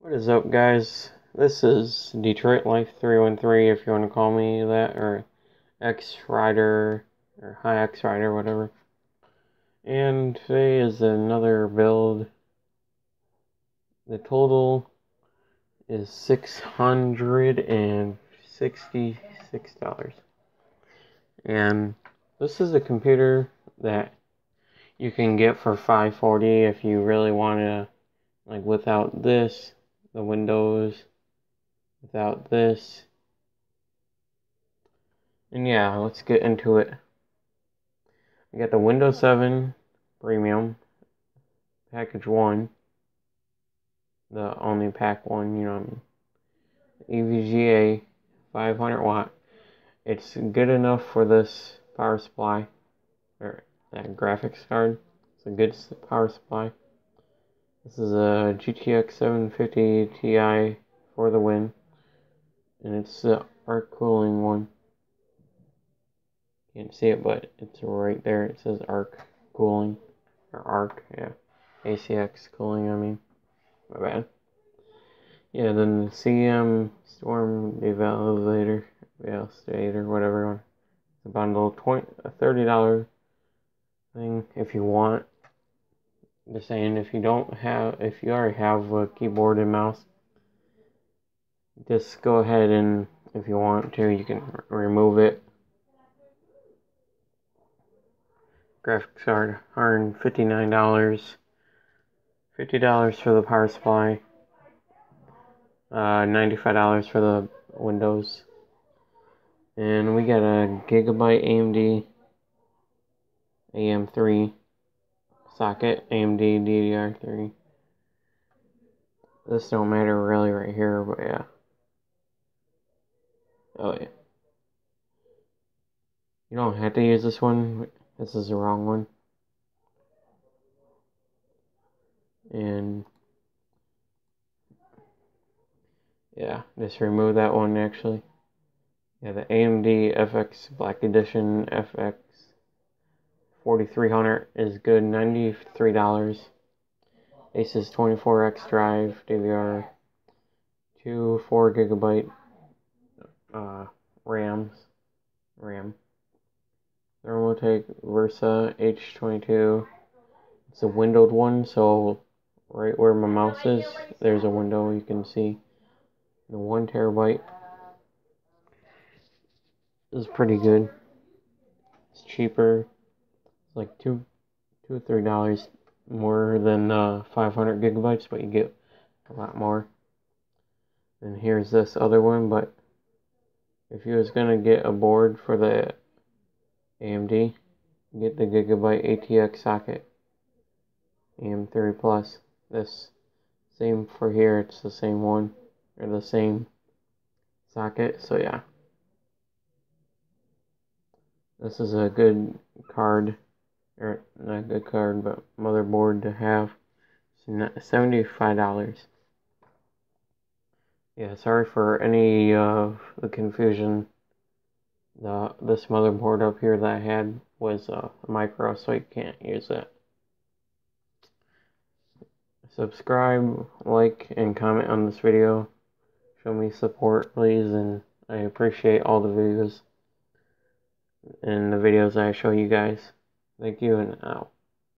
What is up, guys? This is Detroit Life 313, if you want to call me that, or X Rider, or Hi X Rider, whatever. And today is another build. The total is $666. And this is a computer that you can get for $540 if you really want to, like, without this, the Windows, without this. And yeah, let's get into it. I got the Windows 7 Premium, Package 1, the only pack 1, you know what I mean. EVGA, 500 watt. It's good enough for this power supply, or that graphics card. It's a good power supply. This is a GTX 750 Ti for the win, and it's the arc cooling one. Can't see it, but it's right there. It says arc cooling, or arc, yeah. ACX cooling, I mean. My bad. Yeah, then the CM Storm Evaluator, whatever. It's a bundle, a $30 thing if you want. Just saying, if you already have a keyboard and mouse, just go ahead and, if you want to, you can remove it. Graphics card, $159. $50 for the power supply. $95 for the Windows. And we got a Gigabyte AMD AM3 socket, AMD DDR3. This don't matter really right here, but yeah. Oh yeah. You don't have to use this one. This is the wrong one. And yeah, just remove that one actually. Yeah, the AMD FX Black Edition FX 4300 is good, $93. Asus 24X drive, DVR, 4 gigabyte RAM. Thermaltake Versa H22. It's a windowed one, so right where my mouse is, there's a window you can see. The 1 terabyte is pretty good. It's cheaper. It's like $2 or $3 more than 500 gigabytes, but you get a lot more. And here's this other one, but if you was gonna get a board for the AMD, get the Gigabyte ATX socket, AM3 Plus. This same for here, it's the same one, or the same socket, so yeah. This is a good card, or not a good card, but motherboard to have. It's $75. Yeah, sorry for any of the confusion. This motherboard up here that I had was a micro, so you can't use it. Subscribe, like, and comment on this video. Show me support, please, and I appreciate all the videos and the videos I show you guys. Thank you, and out.